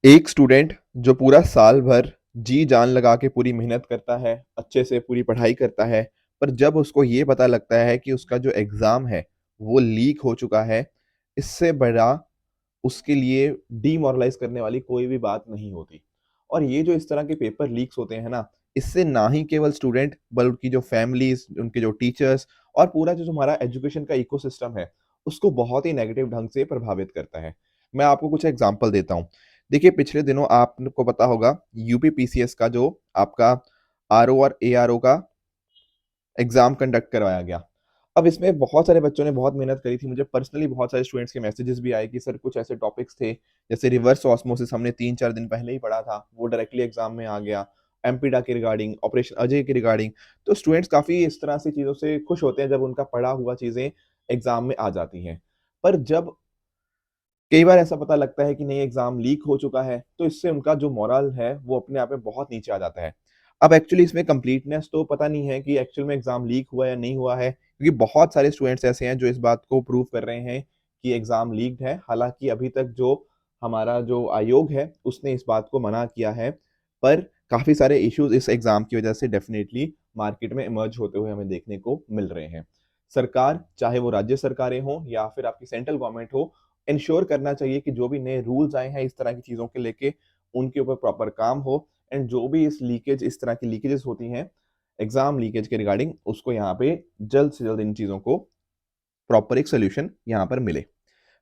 एक स्टूडेंट जो पूरा साल भर जी जान लगा के पूरी मेहनत करता है, अच्छे से पूरी पढ़ाई करता है, पर जब उसको ये पता लगता है कि उसका जो एग्ज़ाम है, वो लीक हो चुका है, इससे बड़ा उसके लिए डीमोरलाइज़ करने वाली कोई भी बात नहीं होती। और ये जो इस तरह के पेपर लीक्स होते हैं ना, इससे ना ही केवल स्टूडेंट बल्कि जो फैमिलीज़, उनके जो टीचर्स और पूरा जो हमारा एजुकेशन का इकोसिस्टम है, उसको बहुत ही नेगेटिव ढंग से प्रभावित करता है। मैं आपको कुछ एग्ज़ाम्पल देता हूँ। देखिए, पिछले दिनों आपको पता होगा यूपी पीसीएस का जो आपका आरओ और एआरओ का एग्ज़ाम कंडक्ट करवाया गया। अब इसमें बहुत सारे बच्चों ने बहुत मेहनत करी थी। मुझे पर्सनली बहुत सारे स्टूडेंट्स के मैसेजेस भी आए कि सर कुछ ऐसे टॉपिक्स थे, जैसे रिवर्स ऑस्मोसिस हमने 3-4 दिन पहले ही पढ़ा था, वो डायरेक्टली एग्ज़ाम में आ गया। एमपीडा के रिगार्डिंग, ऑपरेशन अजय के रिगार्डिंग। तो स्टूडेंट्स काफ़ी इस तरह से चीज़ों से खुश होते हैं जब उनका पढ़ा हुआ चीज़ें एग्ज़ाम में आ जाती हैं। पर जब कई बार ऐसा पता लगता है कि नहीं एग्ज़ाम लीक हो चुका है, तो इससे उनका जो मोरल है वो अपने आप में बहुत नीचे आ जाता है। अब एक्चुअली इसमें कंप्लीटनेस तो पता नहीं है कि एक्चुअल में एग्ज़ाम लीक हुआ या नहीं हुआ है, क्योंकि बहुत सारे स्टूडेंट्स ऐसे हैं जो इस बात को प्रूव कर रहे हैं कि एग्ज़ाम लीक्ड है। हालाँकि अभी तक जो हमारा जो आयोग है, उसने इस बात को मना किया है, पर काफ़ी सारे इश्यूज़ इस एग्ज़ाम की वजह से डेफ़िनेटली मार्केट में इमर्ज होते हुए हमें देखने को मिल रहे हैं। सरकार, चाहे वो राज्य सरकारें हों या फिर आपकी सेंट्रल गवर्नमेंट हो, इंश्योर करना चाहिए कि जो भी नए रूल्स आए हैं इस तरह की चीज़ों के लेके, उनके ऊपर प्रॉपर काम हो एंड जो भी इस तरह की लीकेजेस होती हैं, एग्ज़ाम लीकेज के रिगार्डिंग, उसको यहाँ पे जल्द से जल्द इन चीज़ों को प्रॉपर एक सॉल्यूशन यहाँ पर मिले।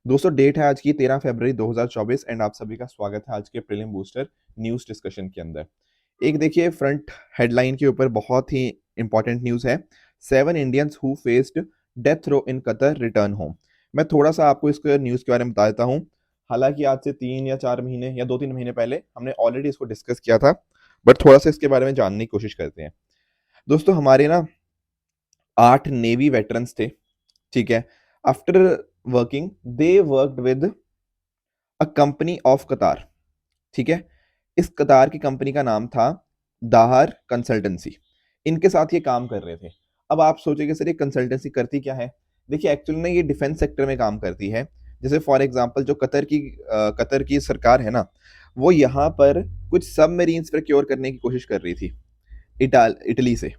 दोस्तों, डेट है आज की 13 फरवरी 2024 एंड आप सभी का स्वागत है आज के प्रीलिम बूस्टर न्यूज़ डिस्कशन के अंदर। एक देखिए फ्रंट हेडलाइन के ऊपर बहुत ही इंपॉर्टेंट न्यूज़ है। 7 Indians who faced death row in Qatar return home. मैं थोड़ा-सा आपको इस न्यूज़ के बारे में बता देता हूँ। हालाँकि आज से 3 या 4 महीने या 2-3 महीने पहले हमने ऑलरेडी इसको डिस्कस किया था, बट थोड़ा-सा इसके बारे में जानने की कोशिश करते हैं। दोस्तों, हमारे ना 8 नेवी वेटरन्स थे, ठीक है? After working they worked with a company of कतार, ठीक है? इस कतार की कंपनी का नाम था दाहर कंसल्टेंसी। इनके साथ ये काम कर रहे थे। अब आप सोचेंगे सर ये कंसल्टेंसी करती क्या है? देखिए, एक्चुअली में ये डिफेंस सेक्टर में काम करती है। जैसे फॉर एग्जांपल जो कतर की सरकार है ना, वो यहाँ पर कुछ सबमरीन्स प्रोक्योर करने की कोशिश कर रही थी इटली से,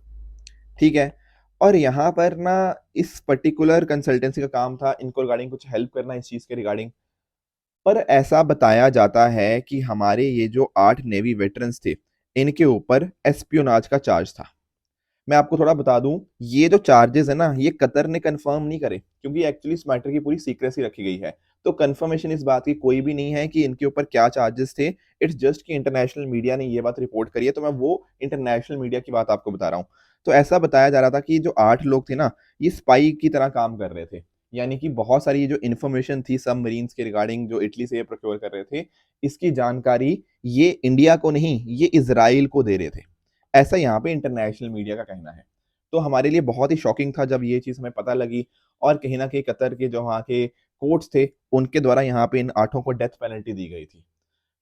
ठीक है? और यहाँ पर ना इस पर्टिकुलर कंसल्टेंसी का काम था इनको रिगार्डिंग कुछ हेल्प करना इस चीज़ के रिगार्डिंग। पर ऐसा बताया जाता है कि हमारे ये जो 8 नेवी वेटरन्स थे, इनके ऊपर एस्पियोनाज का चार्ज था। मैं आपको थोड़ा बता दूँ, ये जो चार्जेज़ है ना, ये कतर ने कन्फर्म नहीं करे, क्योंकि एक्चुअली इस मैटर की पूरी सीक्रेसी रखी गई है। तो कन्फर्मेशन इस बात की कोई भी नहीं है कि इनके ऊपर क्या चार्जेज़ थे। इट्स जस्ट कि इंटरनेशनल मीडिया ने ये बात रिपोर्ट करी है, तो मैं वो इंटरनेशनल मीडिया की बात आपको बता रहा हूँ। तो ऐसा बताया जा रहा था कि जो 8 लोग थे ना, ये स्पाई की तरह काम कर रहे थे। यानी कि बहुत सारी ये जो इन्फॉर्मेशन थी सबमरीन्स के रिगार्डिंग जो इटली से ये प्रोक्योर कर रहे थे, इसकी जानकारी ये इंडिया को नहीं, ये इज़राइल को दे रहे थे। ऐसा यहाँ पे इंटरनेशनल मीडिया का कहना है। तो हमारे लिए बहुत ही शॉकिंग था जब ये चीज़ हमें पता लगी और कहीं न कहीं कतर के जो वहाँ के कोर्ट्स थे, उनके द्वारा यहाँ पे इन 8 को डेथ पेनल्टी दी गई थी।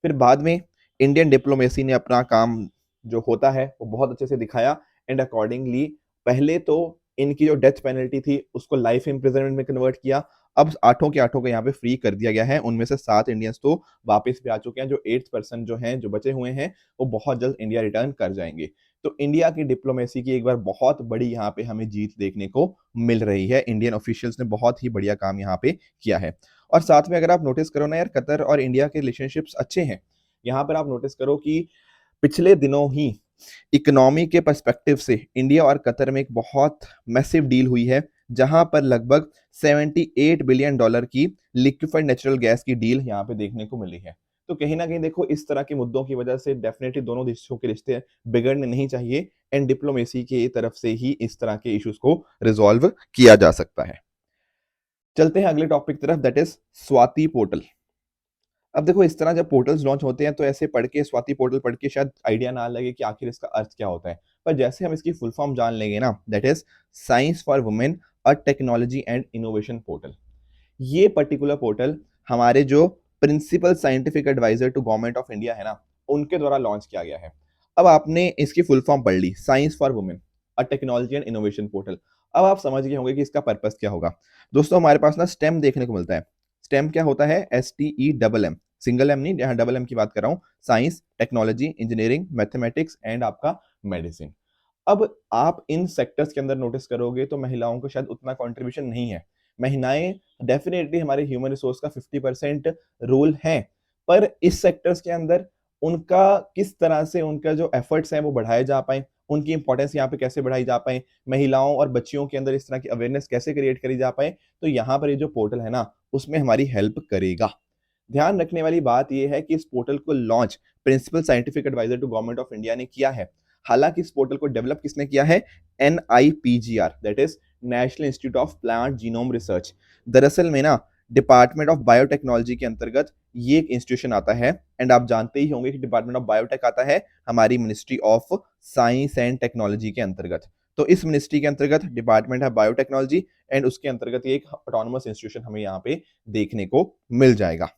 फिर बाद में इंडियन डिप्लोमेसी ने अपना काम जो होता है वो बहुत अच्छे से दिखाया एंड अकॉर्डिंगली पहले तो इनकी जो डेथ पेनल्टी थी उसको लाइफ इम्प्रिजनमेंट में कन्वर्ट किया। अब 8 के 8 को यहाँ पे फ्री कर दिया गया है। उनमें से 7 इंडियंस तो वापस भी आ चुके हैं। जो 8th पर्सन जो हैं, जो बचे हुए हैं, वो बहुत जल्द इंडिया रिटर्न कर जाएँगे। तो इंडिया की डिप्लोमेसी की एक बार बहुत बड़ी यहाँ पे हमें जीत देखने को मिल रही है। इंडियन ऑफिशियल्स ने बहुत ही बढ़िया काम यहाँ पे किया है। और साथ में अगर आप नोटिस करो ना यार, कतर और इंडिया के रिलेशनशिप्स अच्छे हैं। यहाँ पर आप नोटिस करो कि पिछले दिनों ही इकोनॉमी के पर्सपेक्टिव से इंडिया और कतर में एक बहुत मैसिव डील हुई है, जहां पर लगभग 78 बिलियन डॉलर की लिक्विफाइड नेचुरल गैस की डील यहाँ पे देखने को मिली है। तो कहीं ना कहीं देखो, इस तरह के मुद्दों की वजह से डेफिनेटली दोनों देशों के रिश्ते बिगड़ने नहीं चाहिए एंड डिप्लोमेसी की तरफ से ही इस तरह के इश्यूज को रिजॉल्व किया जा सकता है। चलते हैं अगले टॉपिक तरफ, दैट इज स्वाति पोर्टल। अब देखो, इस तरह जब पोर्टल्स लॉन्च होते हैं तो ऐसे पढ़ के, स्वाति पोर्टल पढ़ के शायद आइडिया ना लगे कि आखिर इसका अर्थ क्या होता है। पर जैसे हम इसकी फुल फॉर्म जान लेंगे ना, that is science for women a technology and innovation portal. ये पर्टिकुलर पोर्टल हमारे जो principal scientific adviser to Government of India है ना, उनके द्वारा लॉन्च किया गया है। अब आपने इसकी फुल फॉर्म पढ़ ली, science for women a technology and innovation portal. अब आप समझ गए होंगे कि इसका पर्पस क्या होगा। दोस्तों, हमारे पास ना स्टेम देखने को मिलता है। स्टेम क्या होता है? STEM, सिंगल एम नहीं, यहाँ डबल एम की बात कर रहा हूँ, science, technology, engineering, mathematics and आपका मेडिसिन। अब आप इन सेक्टर्स के अंदर नोटिस करोगे तो महिलाओं को शायद उतना कंट्रीब्यूशन नहीं है। महिलाएं डेफिनेटली हमारे ह्यूमन रिसोर्स का 50% रोल है, पर इस सेक्टर्स के अंदर उनका किस तरह से उनका जो एफर्ट्स हैं वो बढ़ाए जा पाए, उनकी इंपॉर्टेंस यहाँ पे कैसे बढ़ाई जा पाए, महिलाओं और बच्चियों के अंदर इस तरह की अवेयरनेस कैसे क्रिएट करी जा पाए, तो यहाँ पर ये जो पोर्टल है ना उसमें हमारी हेल्प करेगा। ध्यान रखने वाली बात यह है कि इस पोर्टल को launch principal scientific adviser to Government of India ने किया है। हालांकि इस पोर्टल को डेवलप किसने किया है? NIPGR, that is national institute of plant genome research. दरअसल में ना डिपार्टमेंट ऑफ बायोटेक्नोलॉजी के अंतर्गत ये एक इंस्टीट्यूशन आता है, एंड आप जानते ही होंगे कि डिपार्टमेंट ऑफ बायोटेक आता है हमारी ministry of science and technology के अंतर्गत। तो इस मिनिस्ट्री के अंतर्गत डिपार्टमेंट है बायोटेक्नोलॉजी, एंड उसके अंतर्गत ये एक ऑटोनोमस इंस्टीट्यूशन हमें यहाँ पे देखने को मिल जाएगा।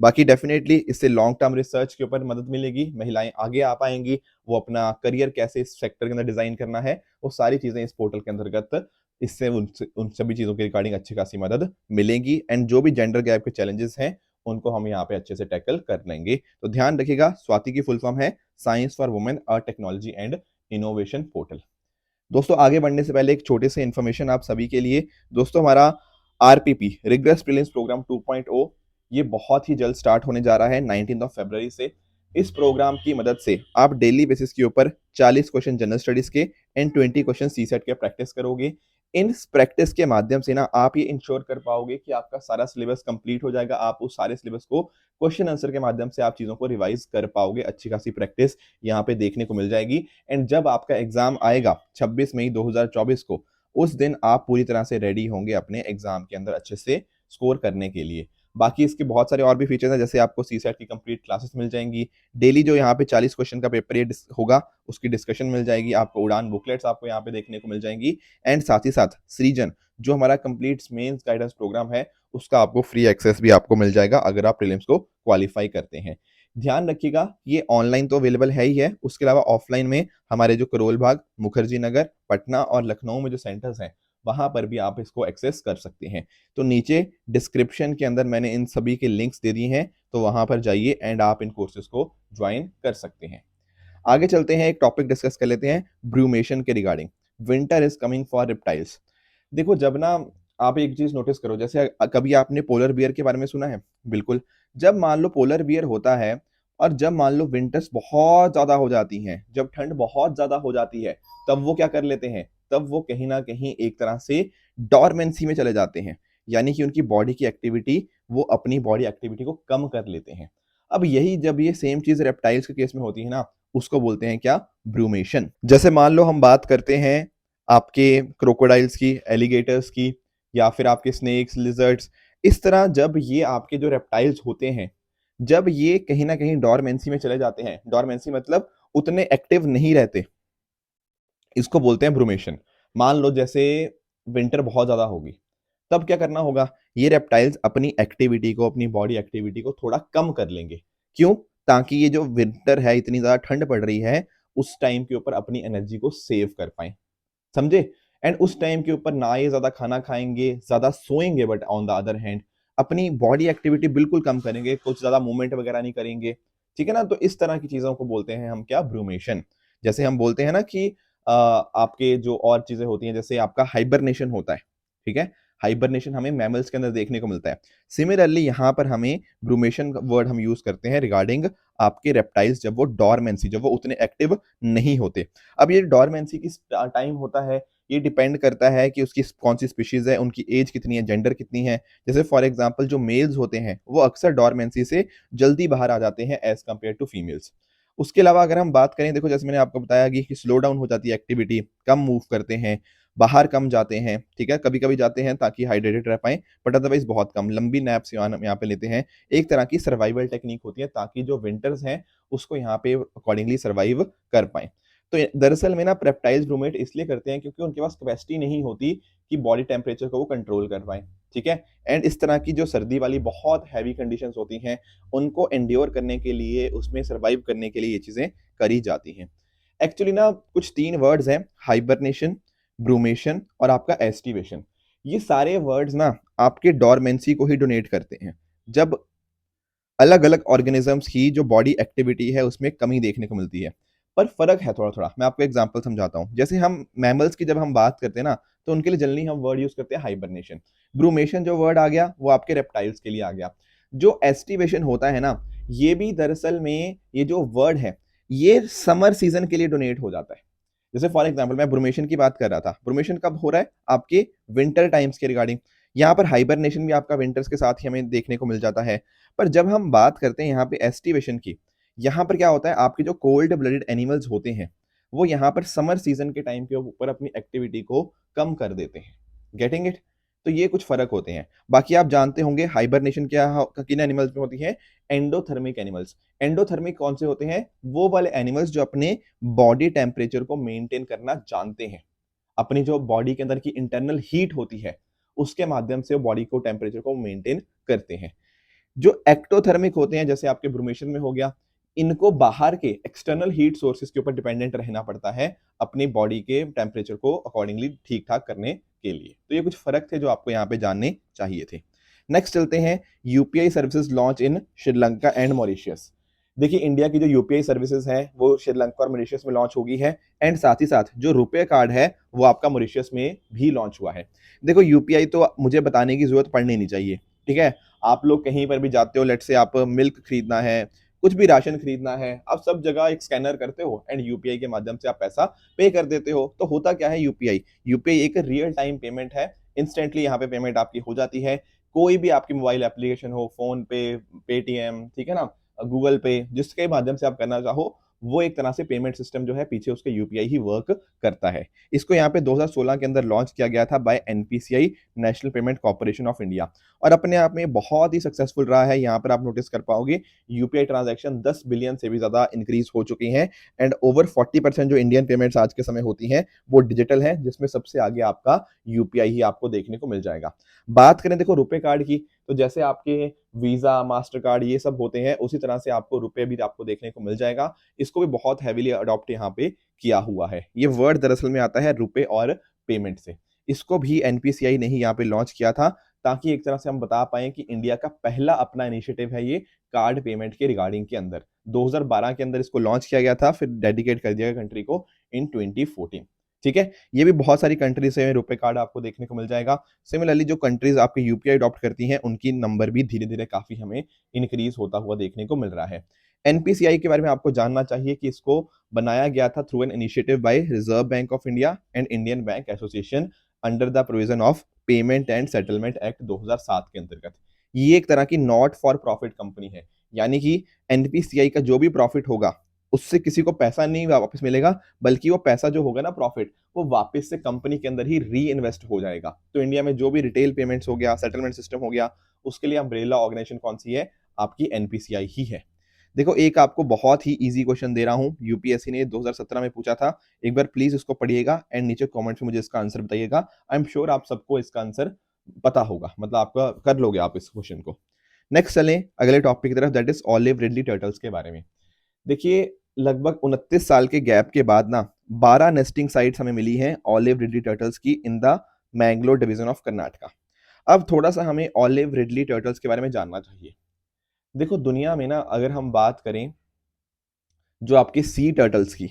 बाकी डेफिनेटली इससे लॉन्ग टर्म रिसर्च के ऊपर मदद मिलेगी, महिलाएं आगे आ पाएंगी, वो अपना करियर कैसे इस सेक्टर के अंदर डिजाइन करना है, वो सारी चीजें इस पोर्टल के अंतर्गत इससे उन सभी चीजों के रिगार्डिंग अच्छी खासी मदद मिलेगी, एंड जो भी जेंडर गैप के चैलेंजेस हैं उनको हम यहाँ पे अच्छे से टैकल कर लेंगे। तो ध्यान रखिएगा, स्वाति की फुल फॉर्म है science for women a technology and innovation portal. दोस्तों आगे बढ़ने से पहले एक छोटे से इन्फॉर्मेशन आप सभी के लिए। दोस्तों हमारा RPP रिग्रेस प्रीलिम्स प्रोग्राम 2.0 ये बहुत ही जल्द स्टार्ट होने जा रहा है 19 फरवरी से। इस प्रोग्राम की मदद से आप डेली बेसिस के ऊपर 40 क्वेश्चन जनरल स्टडीज के एंड 20 क्वेश्चन सीसेट के प्रैक्टिस करोगे। इन प्रैक्टिस के माध्यम से ना आप ये इंश्योर कर पाओगे कि आपका सारा सिलेबस कंप्लीट हो जाएगा। आप उस सारे सिलेबस को क्वेश्चन आंसर के माध्यम से आप चीजों को रिवाइज कर पाओगे। अच्छी खासी प्रैक्टिस यहाँ पे देखने को मिल जाएगी, एंड जब आपका एग्जाम आएगा 26 मई 2024 को, उस दिन आप पूरी तरह से रेडी होंगे अपने एग्जाम के अंदर अच्छे से स्कोर करने के लिए। बाकी इसके बहुत सारे और भी फीचर्स हैं, जैसे आपको सीसेट की कंप्लीट क्लासेस मिल जाएंगी, डेली जो यहाँ पे 40 क्वेश्चन का पेपर ये होगा उसकी डिस्कशन मिल जाएगी आपको, उड़ान बुकलेट्स आपको यहाँ पे देखने को मिल जाएंगी, एंड साथ ही साथ सृजन जो हमारा कंप्लीट मेंस गाइडेंस प्रोग्राम है उसका आपको फ्री एक्सेस भी आपको मिल जाएगा अगर आप प्रीलिम्स को क्वालिफाई करते हैं। ध्यान रखिएगा ये ऑनलाइन तो अवेलेबल है ही है, उसके अलावा ऑफलाइन में हमारे जो करोल बाग, मुखर्जी नगर, पटना और लखनऊ में जो सेंटर्स हैं वहां पर भी आप इसको एक्सेस कर सकते हैं। तो नीचे डिस्क्रिप्शन के अंदर मैंने इन सभी के लिंक्स दे दिए हैं, तो वहां पर जाइए एंड आप इन कोर्सेज को ज्वाइन कर सकते हैं। आगे चलते हैं, एक टॉपिक डिस्कस कर लेते हैं ब्रूमेशन के regarding. Winter is coming for reptiles. देखो जब ना आप एक चीज नोटिस करो, जैसे कभी आपने पोलर बियर के बारे में सुना है? बिल्कुल। जब मान लो पोलर बियर होता है और जब मान लो विंटर्स बहुत ज्यादा हो जाती हैं, जब ठंड बहुत ज्यादा हो जाती है, तब वो क्या कर लेते हैं? तब वो कहीं ना कहीं एक तरह से डॉर्मेंसी में चले जाते हैं, यानी कि उनकी बॉडी की एक्टिविटी, वो अपनी बॉडी एक्टिविटी को कम कर लेते हैं। अब यही जब ये सेम चीज रेप्टाइल्स के केस में होती है ना, उसको बोलते हैं क्या? ब्रूमेशन। जैसे मान लो हम बात करते हैं आपके क्रोकोडाइल्स की, एलिगेटर्स की, या फिर आपके स्नेक्स, लिजर्ड्स, इस तरह जब ये आपके जो रेप्टाइल्स होते हैं, जब ये कहीं ना कहीं डॉर्मेंसी में चले जाते हैं, डॉर्मेंसी मतलब उतने एक्टिव नहीं रहते, इसको बोलते हैं ब्रूमेशन। मान लो जैसे विंटर बहुत ज्यादा होगी, तब क्या करना होगा? ये रेप्टाइल्स अपनी एक्टिविटी को, अपनी बॉडी एक्टिविटी को थोड़ा कम कर लेंगे। क्यों? ताकि ये जो विंटर है, इतनी ज्यादा ठंड पड़ रही है, उस टाइम के ऊपर अपनी एनर्जी को सेव कर पाए। समझे? एंड उस टाइम के ऊपर ना ये ज्यादा खाना खाएंगे, ज्यादा सोएंगे, but on the other hand अपनी बॉडी एक्टिविटी बिल्कुल कम करेंगे, कुछ ज्यादा मूवमेंट वगैरह नहीं करेंगे। ठीक है ना? तो इस तरह की चीजों को बोलते हैं हम क्या? ब्रूमेशन। जैसे हम बोलते हैं ना कि आपके जो और चीजें होती हैं, जैसे आपका हाइबरनेशन होता है, ठीक है? हाइबरनेशन हमें मैमल्स के अंदर देखने को मिलता है। सिमिलरली यहाँ पर हमें ब्रूमेशन वर्ड हम यूज करते हैं रिगार्डिंग आपके रेप्टाइल्स, जब वो डॉर्मेंसी, जब वो उतने एक्टिव नहीं होते। अब ये डॉर्मेंसी की टाइम होता है, ये डिपेंड करता है कि उसकी कौन सी स्पीशीज है, उनकी एज कितनी है, जेंडर कितनी है। जैसे फॉर एग्जांपल जो मेल्स होते हैं वो अक्सर डॉर्मेंसी से जल्दी बाहर आ जाते हैं एज कंपेयर टू फीमेल्स। उसके अलावा अगर हम बात करें, देखो जैसे मैंने आपको बताया कि स्लो डाउन हो जाती है एक्टिविटी, कम मूव करते हैं, बाहर कम जाते हैं, ठीक है? कभी कभी जाते हैं ताकि हाइड्रेटेड रह पाए, बट अदरवाइज बहुत कम लंबी नैप्स यहाँ पे लेते हैं। एक तरह की सर्वाइवल टेक्निक होती है ताकि जो विंटर्स हैं उसको यहाँ पे अकॉर्डिंगली सर्वाइव कर पाए। तो दरअसल में ना रेप्टाइल्स ब्रूमेट इसलिए करते हैं क्योंकि उनके पास कैपेसिटी नहीं होती कि बॉडी टेम्परेचर को वो कंट्रोल कर पाए, ठीक है? एंड इस तरह की जो सर्दी वाली बहुत हैवी कंडीशंस होती हैं, उनको एंड्योर करने के लिए, उसमें सर्वाइव करने के लिए ये चीजें करी जाती हैं। एक्चुअली ना कुछ 3 वर्ड्स हैं, हाइबरनेशन, ब्रूमेशन और आपका एस्टिवेशन। ये सारे वर्ड्स ना आपके डॉर्मेंसी को ही डोनेट करते हैं। जब अलग-अलग ऑर्गेनिज़म्स की जो बॉडी एक्टिविटी है उसमें कमी देखने को मिलती है। पर फ़र्क है थोड़ा-थोड़ा, मैं आपको एग्ज़ाम्पल समझाता हूँ। जैसे हम मैमल्स की जब हम बात करते हैं ना, तो उनके लिए जनरली हम वर्ड यूज़ करते हैं हाइबरनेशन। ब्रूमेशन जो वर्ड आ गया, वो आपके रेप्टाइल्स के लिए आ गया। जो एस्टिवेशन होता है ना, ये भी दरअसल में ये जो वर्ड है, ये समर सीज़न के लिए डोनेट हो जाता है। जैसे फॉर एग्जांपल मैं ब्रूमेशन की बात कर रहा था। ब्रूमेशन कब हो रहा है? आपके विंटर टाइम्स के रिगार्डिंग। यहाँ पर हाइबरनेशन भी आपका विंटर्स के साथ ही हमें देखने को मिल जाता है। पर जब हम बात करते हैं यहाँ पे एस्टिवेशन की, यहाँ पर क्या होता है आपके जो कोल्ड ब्लडेड एनिमल्स होते हैं, वो यहाँ पर समर सीज़न के टाइम के ऊपर अपनी एक्टिविटी को कम कर देते हैं। Getting it? तो ये कुछ फ़र्क होते हैं। बाकी आप जानते होंगे हाइबरनेशन क्या किन एनिमल्स में होती है? Endothermic animals. एंडोथर्मिक कौन से होते हैं? वो वाले एनिमल्स जो अपने बॉडी टेम्परेचर को मेंटेन करना जानते हैं। अपनी जो बॉडी के अंदर की इंटरनल हीट होती है, उसके माध्यम से वो बॉडी को टेम्परेचर को मेंटेन करते हैं। जो एक्टोथर्मिक होते हैं, जैसे आपके ब्रूमेशन में हो गया, इनको बाहर के एक्सटर्नल हीट सोर्सेज के ऊपर डिपेंडेंट रहना पड़ता है, अपनी बॉडी के टेम्परेचर को अकॉर्डिंगली ठीक-ठाक करने के लिए। तो ये कुछ फ़र्क थे जो आपको यहाँ पे जानने चाहिए थे। नेक्स्ट चलते हैं UPI services launch in Sri Lanka and Mauritius. देखिए इंडिया की जो यूपीआई सर्विसेज हैं, वो श्रीलंका और मॉरिशस में लॉन्च हो गई है एंड साथ ही साथ जो रुपे कार्ड है, वो आपका मॉरिशस में भी लॉन्च हुआ है। देखो यूपीआई तो मुझे बताने की ज़रूरत पड़नी नहीं चाहिए, ठीक है? आप लोग कहीं पर भी जाते हो, लेट्स से आप मिल्क खरीदना है, कुछ भी राशन खरीदना है, आप सब जगह एक स्कैनर करते हो एंड यूपीआई के माध्यम से आप पैसा पे कर देते हो। तो होता क्या है यूपीआई? यूपीआई एक रियल टाइम पेमेंट है, इंस्टेंटली यहाँ पे पेमेंट आपकी हो जाती है। कोई भी आपकी मोबाइल एप्लीकेशन हो, फ़ोन पे, पेटीएम, ठीक है ना? गूगल पे, जिसके माध्यम से आप करना चाहो, वो एक तरह से पेमेंट सिस्टम जो है पीछे उसके यूपीआई ही वर्क करता है। इसको यहाँ पे 2016 के अंदर लॉन्च किया गया था by NPCI, National Payments Corporation of India. और अपने आप में बहुत ही सक्सेसफुल रहा है। यहाँ पर आप नोटिस कर पाओगे यूपीआई ट्रांजैक्शन 10 बिलियन से भी ज़्यादा इंक्रीज़ हो चुकी हैं एंड ओवर 40% जो इंडियन पेमेंट्स आज के समय होती हैं, वो डिजिटल हैं, जिसमें सबसे आगे आपका यूपीआई ही आपको देखने को मिल जाएगा। बात करें देखो रुपे कार्ड की, तो जैसे आपके वीज़ा, मास्टर कार्ड ये सब होते हैं, उसी तरह से आपको रुपए भी आपको देखने को मिल जाएगा। इसको भी बहुत हेवीली अडॉप्ट यहाँ पे किया हुआ है। ये वर्ड दरअसल में आता है रुपए और पेमेंट से। इसको भी एनपीसीआई ने ही यहाँ पे लॉन्च किया था, ताकि एक तरह से हम बता पाएँ कि इंडिया का पहला अपना इनिशिएटिव है ये कार्ड पेमेंट के रिगार्डिंग के अंदर। 2012 के अंदर इसको लॉन्च किया गया था, फिर डेडिकेट कर दिया गया कंट्री को इन 2014। ठीक है? ये भी बहुत सारी कंट्रीज़ से रुपे कार्ड आपको देखने को मिल जाएगा। सिमिलरली जो कंट्रीज़ आपके यूपीआई अडॉप्ट करती हैं, उनकी नंबर भी धीरे-धीरे काफ़ी हमें इंक्रीज़ होता हुआ देखने को मिल रहा है। एनपीसीआई के बारे में आपको जानना चाहिए कि इसको बनाया गया था through an initiative by Reserve Bank of India and Indian bank association under the provision of payment and settlement act 2007 के अंतर्गत। ये एक तरह की नॉट फॉर प्रॉफिट कंपनी है, यानी कि एनपीसीआई का जो भी प्रॉफिट होगा, उससे किसी को पैसा नहीं वापस मिलेगा, बल्कि वो पैसा जो होगा ना प्रॉफिट, वो वापस से कंपनी के अंदर ही री-इन्वेस्ट हो जाएगा। तो इंडिया में जो भी रिटेल पेमेंट्स हो गया, सेटलमेंट सिस्टम हो गया, उसके लिए अम्ब्रेला ऑर्गेनाइजेशन कौन-सी है? आपकी एनपीसीआई ही है। देखो एक आपको बहुत ही ईज़ी क्वेश्चन दे रहा हूँ, यूपीएससी ने 2017 में पूछा था। एक बार प्लीज़ इसको पढ़िएगा एंड नीचे कमेंट्स में मुझे इसका आंसर बताइएगा। आई एम श्योर आप सबको इसका आंसर पता होगा, मतलब आपका कर लोगे आप इस क्वेश्चन को। नेक्स्ट चलें अगले टॉपिक की तरफ, that is olive ridley turtles के बारे में। देखिए लगभग 29 साल के गैप के बाद ना 12 नेस्टिंग साइट्स हमें मिली हैं ऑलिव रिडली टर्टल्स की in the Mangalore division of Karnataka. अब थोड़ा-सा हमें ऑलिव रिडली टर्टल्स के बारे में जानना चाहिए। देखो दुनिया में ना अगर हम बात करें जो आपके सी टर्टल्स की,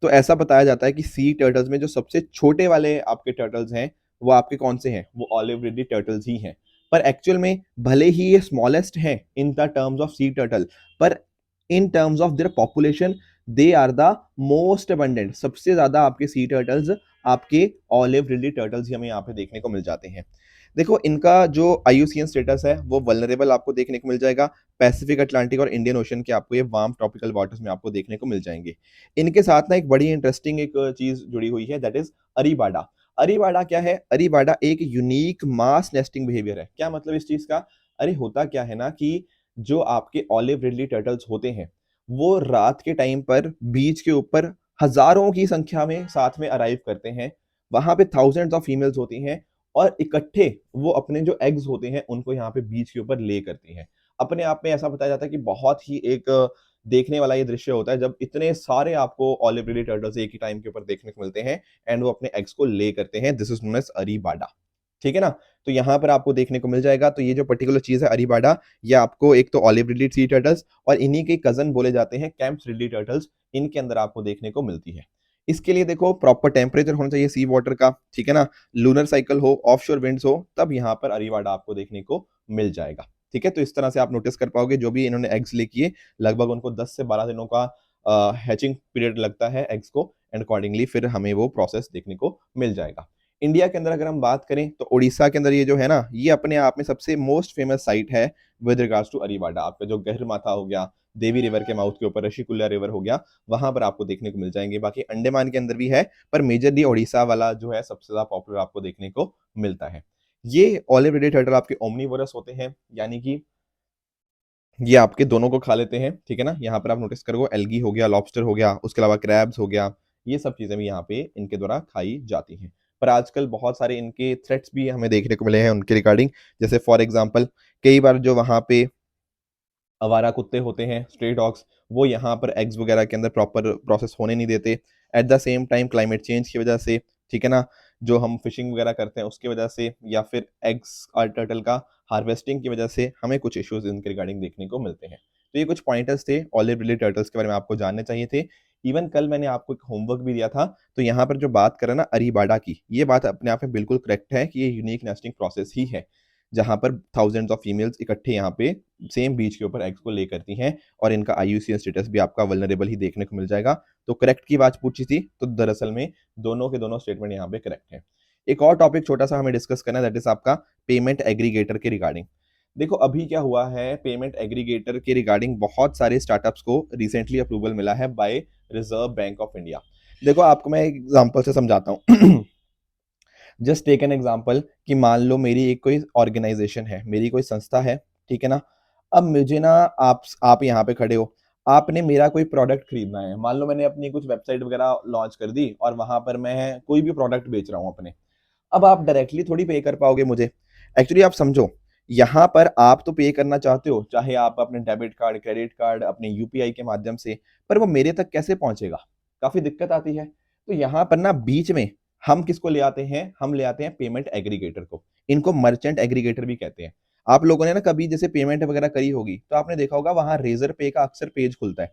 तो ऐसा बताया जाता है कि सी टर्टल्स में जो सबसे छोटे वाले आपके टर्टल्स हैं, वो आपके कौन से हैं? वो ऑलिव रिडली टर्टल्स ही हैं। पर एक्चुअल में भले ही ये स्मॉलेस्ट हैं in the terms of sea turtle, पर in terms of their population they are the most abundant. सबसे ज़्यादा आपके सी टर्टल्स आपके ऑलिव रिडली टर्टल्स ही हमें यहाँ पे देखने को मिल जाते हैं। देखो इनका जो आईयूसीएन स्टेटस है, वो वल्नरेबल आपको देखने को मिल जाएगा। पैसिफिक, अटलांटिक और इंडियन ओशन के आपको ये वार्म ट्रॉपिकल वाटर्स में आपको देखने को मिल जाएँगे। इनके साथ ना एक बड़ी इंटरेस्टिंग एक चीज़ जुड़ी हुई है, दैट इज़ अरीबाडा। अरीबाडा क्या है? अरीबाडा एक यूनिक मास नेस्टिंग बिहेवियर है। क्या मतलब इस चीज़ का? अरे होता क्या है ना कि जो आपके ऑलिव रिडली टर्टल्स होते हैं, वो रात के टाइम पर बीच के ऊपर हज़ारों की संख्या में साथ में अराइव करते हैं। वहाँ पे थाउज़ेंड्स ऑफ फीमेल्स होती हैं और इकट्ठे वो अपने जो एग्स होते हैं, उनको यहाँ पे बीच के ऊपर ले करती हैं। अपने आप में ऐसा बताया जाता है कि बहुत ही एक देखने वाला ये दृश्य होता है जब इतने सारे आपको ऑलिव रिडली टर्टल्स एक ही टाइम के ऊपर देखने को मिलते हैं एंड वो अपने एग्स को ले करते हैं। This is known as arribada. ठीक है ना? तो यहाँ पर आपको देखने को मिल जाएगा। तो ये जो पर्टिकुलर चीज़ है अरीबाडा, ये आपको एक तो ऑलिव रिडली सी टर्टल्स और इन्हीं के कज़न बोले जाते हैं कैम्प्स रिडली टर्टल्स, इनके अंदर आपको देखने को मिलती है। इसके लिए देखो प्रॉपर टेम्परेचर होना चाहिए सी वाटर का, ठीक है ना? लूनर साइकिल हो, ऑफशोर विंड्स हो, तब यहाँ पर अरीवाडा आपको देखने को मिल जाएगा। ठीक है? तो इस तरह से आप नोटिस कर पाओगे जो भी इन्होंने एग्स ले किए, लगभग उनको 10 से 12 दिनों का हैचिंग पीरियड लगता है एग्स को एंड अकॉर्डिंगली फिर हमें वो प्रोसेस देखने को मिल जाएगा। इंडिया के अंदर अगर हम बात करें तो उड़ीसा के अंदर ये जो है ना, ये अपने आप में सबसे मोस्ट फेमस साइट है विद रिगार्ड्स टू अरीवाडा। आपका जो गहरमाथा हो गया, देवी रिवर के माउथ के ऊपर ऋषिकुल्या रिवर हो गया, वहां पर आपको देखने को मिल जाएंगे। बाकी अंडमान के अंदर भी है, पर मेजरली उड़ीसा वाला जो है सबसे ज्यादा पॉपुलर आपको देखने को मिलता है। ये ऑलिव रिडली टर्टल आपके ओमनीवोरस होते हैं, यानी कि ये आपके दोनों को खा लेते हैं, ठीक है ना? यहाँ पर आप नोटिस करोगे एल्गी हो गया, लॉबस्टर हो गया, उसके अलावा क्रैब्स हो गया, ये सब चीजें भी यहाँ पे इनके द्वारा खाई जाती हैं। पर आजकल बहुत सारे इनके थ्रेट्स भी हमें देखने को मिले हैं उनके रिगार्डिंग। जैसे फॉर एग्जांपल कई बार जो वहाँ पे आवारा कुत्ते होते हैं, स्ट्रे डॉग्स, वो यहाँ पर एग्स वगैरह के अंदर प्रॉपर प्रोसेस होने नहीं देते। At the same time climate change की वजह से, ठीक है ना, जो हम फिशिंग वगैरह करते हैं उसकी वजह से, या फिर एग्स और टर्टल का हार्वेस्टिंग की वजह से हमें कुछ इश्यूज इनके रिगार्डिंग देखने को मिलते हैं। तो ये कुछ पॉइंटर्स थे ऑलिव रिडली टर्टल्स के बारे में आपको जानने चाहिए थे। इवन कल मैंने आपको एक होमवर्क भी दिया था, तो यहाँ पर जो बात करें ना अरीबाडा की, ये बात अपने आप में बिल्कुल करेक्ट है कि ये यूनिक नेस्टिंग प्रोसेस ही है, जहां पर थाउजेंड्स ऑफ फीमेल्स इकट्ठे यहाँ पे सेम बीच के ऊपर एग्स को ले करती हैं, और इनका आईयूसीएन स्टेटस भी आपका वल्नरेबल ही देखने को मिल जाएगा। तो करेक्ट की बात पूछी थी, तो दरअसल में दोनों के दोनों स्टेटमेंट यहाँ पे करेक्ट है। एक और टॉपिक छोटा सा हमें डिस्कस करना है, दैट इज आपका पेमेंट एग्रीगेटर के रिगार्डिंग। देखो अभी क्या हुआ है, पेमेंट एग्रीगेटर के रिगार्डिंग बहुत सारे स्टार्टअप्स को रिसेंटली अप्रूवल मिला है by Reserve Bank of India. देखो आपको मैं एक एग्जांपल से समझाता हूँ। जस्ट टेक एन एग्जाम्पल कि मान लो मेरी एक कोई ऑर्गेनाइजेशन है, मेरी कोई संस्था है, ठीक है ना? अब मुझे ना, आप यहाँ पे खड़े हो, आपने मेरा कोई प्रोडक्ट खरीदना है। मान लो मैंने अपनी कुछ वेबसाइट वगैरह लॉन्च कर दी और वहां पर मैं कोई भी प्रोडक्ट बेच रहा हूँ अपने। अब आप डायरेक्टली थोड़ी पे कर पाओगे मुझे। एक्चुअली आप समझो, यहाँ पर आप तो पे करना चाहते हो, चाहे आप अपने डेबिट कार्ड, क्रेडिट कार्ड, अपने यूपीआई के माध्यम से, पर वो मेरे तक कैसे पहुंचेगा? काफी दिक्कत आती है। तो यहाँ पर ना बीच में हम किसको ले आते हैं? हम ले आते हैं पेमेंट एग्रीगेटर को। इनको मर्चेंट एग्रीगेटर भी कहते हैं। आप लोगों ने ना कभी जैसे पेमेंट वगैरह करी होगी, तो आपने देखा होगा वहां रेजर पे का अक्सर पेज खुलता है,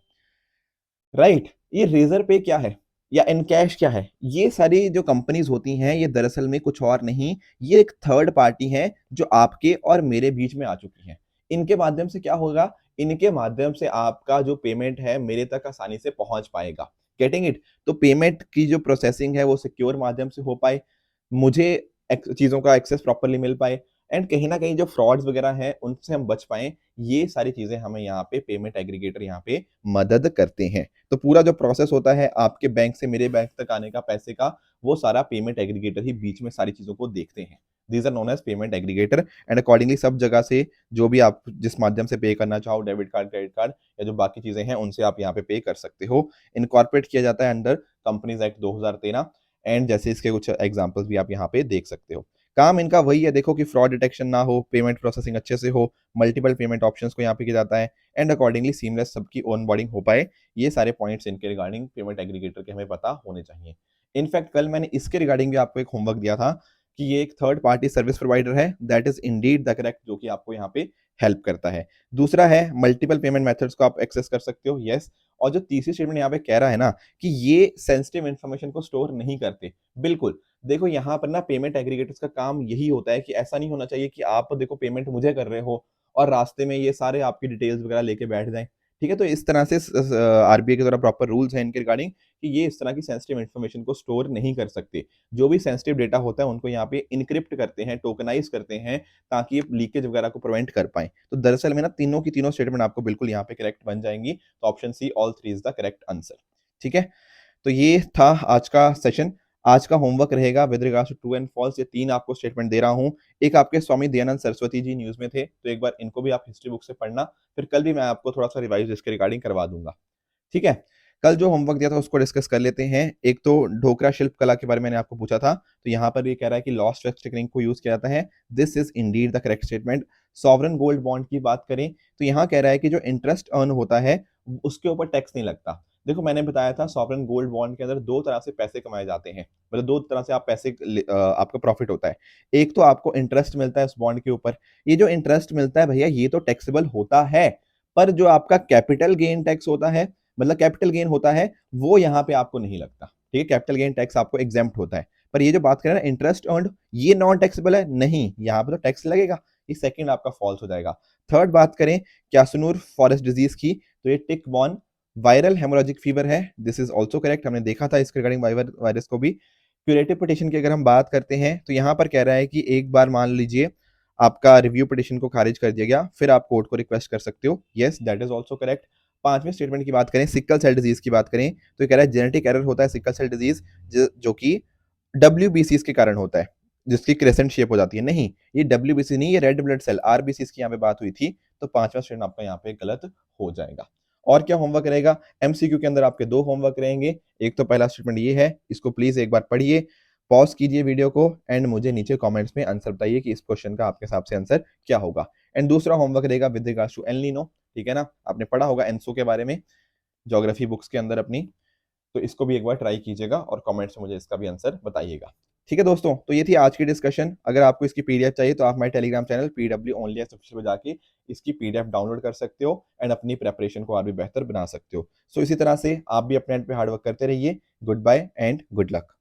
राइट? ये रेजर पे क्या है या इनकैश क्या है? ये सारी जो कंपनीज होती हैं, ये दरअसल में कुछ और नहीं, ये एक थर्ड पार्टी है जो आपके और मेरे बीच में आ चुकी है। इनके माध्यम से क्या होगा? इनके माध्यम से आपका जो पेमेंट है मेरे तक आसानी से पहुंच पाएगा। Getting it? तो पेमेंट की जो प्रोसेसिंग है वो सिक्योर माध्यम से हो पाए, मुझे चीजों का एक्सेस प्रॉपरली मिल पाए, एंड कहीं ना कहीं जो फ्रॉड्स वगैरह हैं उनसे हम बच पाए। ये सारी चीजें हमें यहाँ पे पेमेंट एग्रीगेटर यहाँ पे मदद करते हैं। तो पूरा जो प्रोसेस होता है आपके बैंक से मेरे बैंक तक आने का पैसे का, वो सारा पेमेंट एग्रीगेटर ही बीच में सारी चीजों को देखते हैं। These are known as payment aggregator, and accordingly सब जगह से जो भी आप जिस माध्यम से पे करना चाहो, डेबिट कार्ड, क्रेडिट कार्ड या जो बाकी चीजें हैं, उनसे आप यहाँ पे पे कर सकते हो। इनकॉर्पोरेट किया जाता है अंडर कंपनीज एक्ट 2013, एंड जैसे इसके कुछ एग्जांपल्स भी आप यहाँ पे देख सकते हो। काम इनका वही है, देखो कि फ्रॉड डिटेक्शन ना हो, पेमेंट प्रोसेसिंग अच्छे से हो, मल्टीपल पेमेंट ऑप्शंस को यहाँ पे किया जाता है, एंड अकॉर्डिंगली सीमलेस सबकी ऑन बोर्डिंग हो पाए। ये सारे पॉइंट्स इनके रिगार्डिंग पेमेंट एग्रीगेटर के हमें पता होने चाहिए। इनफैक्ट कल मैंने इसके रिगार्डिंग भी आपको एक होमवर्क दिया था कि ये एक थर्ड पार्टी सर्विस प्रोवाइडर है, that is Indeed the correct, जो कि आपको यहाँ पे हेल्प करता है। दूसरा है मल्टीपल पेमेंट मेथड्स को आप एक्सेस कर सकते हो, यस। और जो तीसरी स्टेटमेंट यहाँ पे कह रहा है ना कि ये सेंसिटिव इन्फॉर्मेशन को स्टोर नहीं करते, बिल्कुल। देखो यहाँ पर ना पेमेंट एग्रीगेटर्स का काम यही होता है कि ऐसा नहीं होना चाहिए कि आप देखो पेमेंट मुझे कर रहे हो और रास्ते में ये सारे आपकी डिटेल्स वगैरह लेके बैठ जाएं। ठीक है? तो इस तरह से आरबीआई के द्वारा प्रॉपर रूल्स हैं इनके रिगार्डिंग कि ये इस तरह की सेंसिटिव इन्फॉर्मेशन को स्टोर नहीं कर सकते। जो भी सेंसिटिव डेटा होता है उनको यहाँ पे इनक्रिप्ट करते हैं, टोकनाइज करते हैं, ताकि ये लीकेज वगैरह को प्रिवेंट कर पाए। तो दरअसल में ना तीनों की तीनों स्टेटमेंट आपको बिल्कुल यहाँ पे करेक्ट बन जाएंगी। तो option C, all three is the correct answer. ठीक है? तो ये था आज का सेशन। आज का होमवर्क रहेगा with regards to true and false, ये तीन आपको स्टेटमेंट दे रहा हूं। एक आपके स्वामी दयानंद सरस्वती जी न्यूज में थे, तो एक बार इनको भी आप हिस्ट्री बुक से पढ़ना, फिर कल भी मैं आपको थोड़ा सा रिवाइज इसके रिगार्डिंग करवा दूंगा। ठीक है? कल जो होमवर्क दिया था उसको डिस्कस कर लेते हैं। एक तो ढोकरा शिल्प कला के बारे में मैंने आपको पूछा था, तो यहाँ पर ये कह रहा है कि लॉस्ट वेस्ट टेक्निक को यूज किया जाता है। This is Indeed the correct statement. Sovereign gold bond की बात करें तो यहाँ कह रहा है कि जो इंटरेस्ट अर्न होता है उसके ऊपर टैक्स नहीं लगता। देखो मैंने बताया था सॉवरेन गोल्ड बॉन्ड के अंदर दो तरह से पैसे कमाए जाते हैं, मतलब दो तरह से आप आपका प्रॉफिट होता है। एक तो आपको इंटरेस्ट मिलता है उस बॉन्ड के ऊपर, ये जो इंटरेस्ट मिलता है भैया ये तो टैक्सेबल होता है, पर जो आपका कैपिटल गेन टैक्स होता है, मतलब कैपिटल गेन होता है, वो यहाँ पे आपको नहीं लगता। ठीक है, कैपिटल गेन टैक्स आपको एग्जेम्प्ट होता है। पर ये जो बात करें ना इंटरेस्ट अर्न्ड, ये नॉन टैक्सेबल है, नहीं यहाँ पे तो टैक्स लगेगा। ये सेकंड आपका फॉल्स हो जाएगा। थर्ड बात करें क्यासुनूर फॉरेस्ट डिजीज की, तो ये टिक बॉर्न वायरल हेमोरेजिक फीवर है, दिस इज ऑल्सो करेक्ट, हमने देखा था इसके रिगार्डिंग वायरस को भी। क्यूरेटिव पिटिशन की अगर हम बात करते हैं तो यहाँ पर कह रहा है कि एक बार मान लीजिए आपका रिव्यू पिटिशन को खारिज कर दिया गया, फिर आप कोर्ट को रिक्वेस्ट कर सकते हो, yes that is also correct. पांचवें स्टेटमेंट की बात करें, सिकल सेल डिजीज की बात करें, तो ये कह रहा है जेनेटिक एरर होता है सिकल सेल डिजीज, जो कि डब्ल्यूबीसी के कारण होता है, जिसकी क्रेसेंट शेप हो जाती है। नहीं, ये डब्ल्यूबीसी नहीं, ये रेड ब्लड सेल आरबीसी की यहाँ पे बात हुई थी, तो पांचवा स्टेटमेंट आपका यहाँ पे गलत हो जाएगा। और क्या होमवर्क रहेगा, एमसीक्यू के अंदर आपके दो होमवर्क रहेंगे। एक तो पहला स्टेटमेंट ये है, इसको प्लीज एक बार पढ़िए, पॉज कीजिए वीडियो को एंड मुझे नीचे कमेंट्स में आंसर बताइए कि इस क्वेश्चन का आपके हिसाब से आंसर क्या होगा। एंड दूसरा होमवर्क रहेगा विद रिगार्ड्स टू एल, ठीक है ना, आपने पढ़ा होगा एनसो के बारे में ज्योग्राफी बुक्स के अंदर अपनी, तो इसको भी एक बार ट्राई कीजिएगा और कमेंट्स में मुझे इसका भी आंसर बताइएगा। ठीक है दोस्तों, तो ये थी आज की डिस्कशन। अगर आपको इसकी पीडीएफ चाहिए तो आप हमारे Telegram channel PW only official में जाके इसकी पीडीएफ डाउनलोड कर सकते हो एंड अपनी प्रेपरेशन को और भी बेहतर बना सकते हो। सो इसी तरह से आप भी अपने एंड पे हार्डवर्क करते रहिए। Goodbye and good luck.